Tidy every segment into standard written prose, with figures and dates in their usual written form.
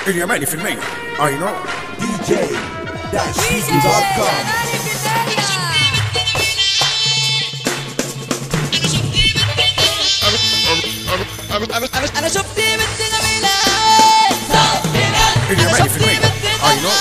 اليماني في المية I know DJ-Easy.com. أنا شفت بنت جميلة اليماني في المية I know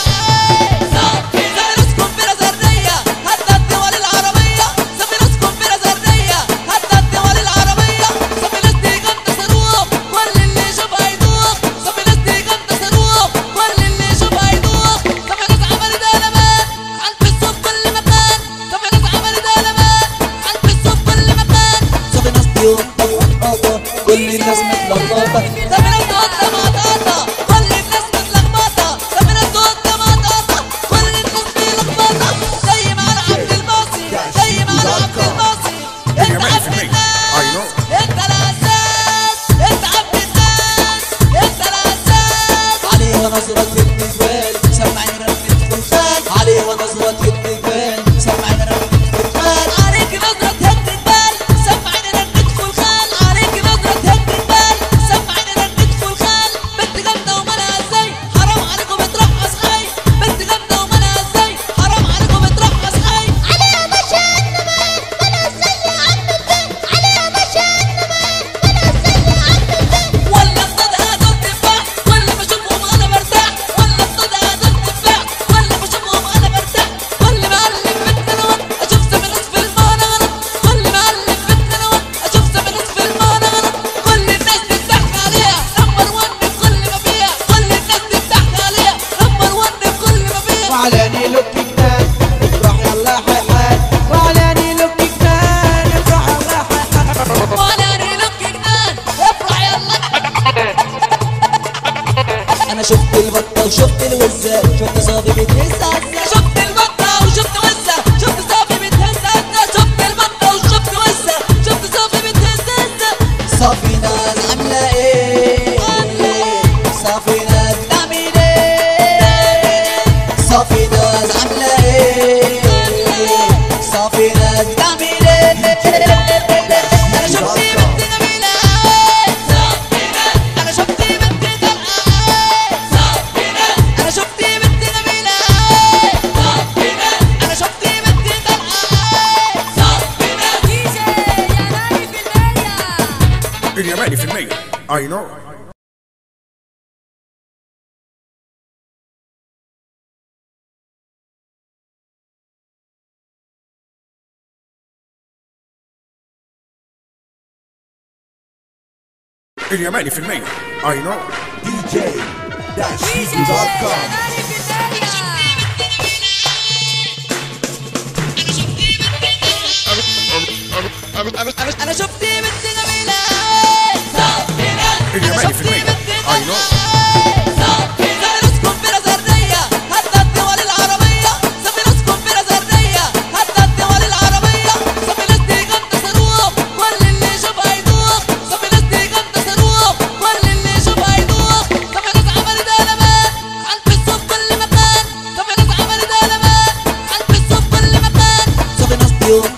كل الناس متلخبطة سامعين الصوت مطاطة كل الناس متلخبطة سامعين الصوت مطاطة كل الناس متلخبطة زي ما أنا عبد الباسي زي ما أنا عبد الباسي اليماني في المية I know أنت الأساس أنت عبد الناس أنت الأساس عليها نظرة النجوال سامعين رنة فرسان عليها نظرة النجوال سامعين رنة فرسان عليك نظرة النجوال سامعين رنة فرسان عليك نظرة النجوال سامعين رنة فرسان بنت جامدة ومالها ازاي حرام عليكم بترقص خاي بنت جامدة ومالها ازاي حرام عليكم بترقص خاي عليها مشان نمال مالها ازاي يا عم البيت عليها مشان نمال مالها ازاي يا عم البيت ولا اصطادها دول تفاح ولا بشوفهم انا برتاح ولا اصطادها دول تفاح ولا بشوفهم انا برتاح كل ما اقلب بنت نوت اشوف سمنوس في المعنى غلط كل ما اقلب بنت نوت اشوف سمنوس في المعنى غلط كل الناس تضحك عليها نمبر 1 في كل ما فيها كل الناس تضحك عليها نمبر 1 في كل ما فيها وعلاني لك جنان افرح يلا حيحان وعلاني لك جنان افرح يلا حيحان وعلاني لك جنان افرح يلا انا شفت البطه وشفت الوزه شفت صافي بتهز عزه شفت البطه وشفت وزه شفت صافي بتهز عزه شفت البطه وشفت وزه شفت صافي بتهز عزه صافي ناس عامله ايه صافي ناس بتعمل ايه صافي ناس عامله ايه صافي ناس بتعمل ايه انا شفت بنت جميله انا شفت بنت انا شفت بنت جميلة انا شفت بنت اليماني في المية I know اليماني في المية I know DJ-Easy.com. انا شفت بنت جميلة اليماني في المية I know سافرتكم بلا ذرية حتى الدول العربية سافرتكم بلا ذرية حتى الدول العربية سافرت دي جامدة صاروخ كل اللي يشوفها يدوخ سافرت دي جامدة صاروخ كل اللي يشوفها يدوخ سافرت عملت قلبات عند الصوت كل مكان سافرت عملت قلبات عند الصوت كل مكان سافرت يوم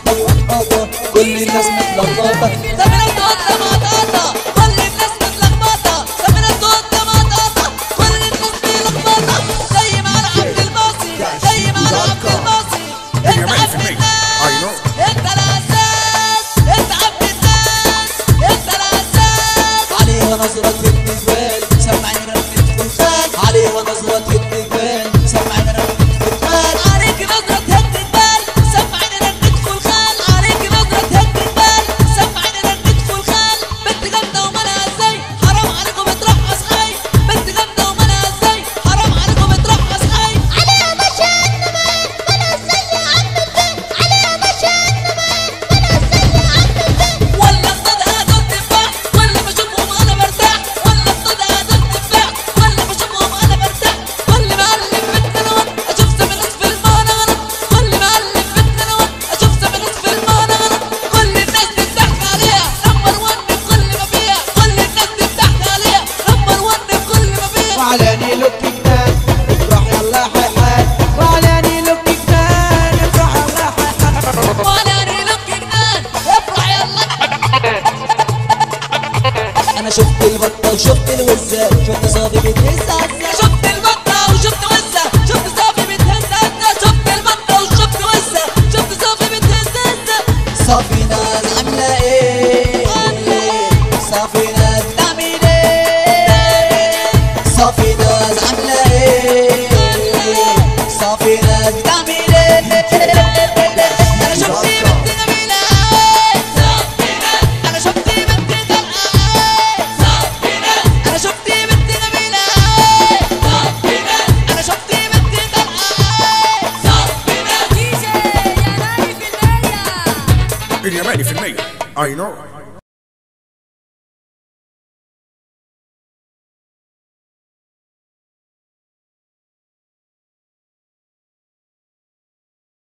كل الناس متلخبطة سافرت قطة مطاطة كل الناس متلخبطة سافرت قطة مطاطة كل الناس متلخبطة زي ما أنا عبد الباسي زي ما أنا عبد الباسي أنت اليماني في عبد المية الناس I know أنت الأساس أنت عبد الناس أنت الأساس عليها نظرة النجوال سامعين رنة فرسان عليها نظرة النجوال سامعين رنة فرسان عليك نظرة النجوال سامعين رنة فرسان عليك نظرة النجوال سامعين رنة فرسان بنت جامدة ومالها ازاي حرام عليكم بترقص خاي بنت جامدة ومالها ازاي حرام عليكم بترقص خاي عليها مشان نمال مالها ازاي يا عم البيت عليها مشان نمال مالها ازاي يا عم البيت ولا اصطادها دول تفاح ولا بشوفهم انا برتاح ولا اصطادها دول تفاح ولا بشوفهم انا برتاح كل ما اقلب بنت نوت اشوف سمنوس في المعنى غلط كل ما اقلب بنت نوت اشوف سمنوس في المعنى غلط كل الناس تضحك عليها نمبر 1 في كل ما فيها كل الناس تضحك عليها نمبر 1 في كل ما فيها وعلاني لك جنان افرح يلا حيحان وعلاني لك جنان افرح يلا حيحان وعلاني لك جنان افرح يلا انا شفت البطه وشفت الوزه شفت صافي بتهز عزه I know.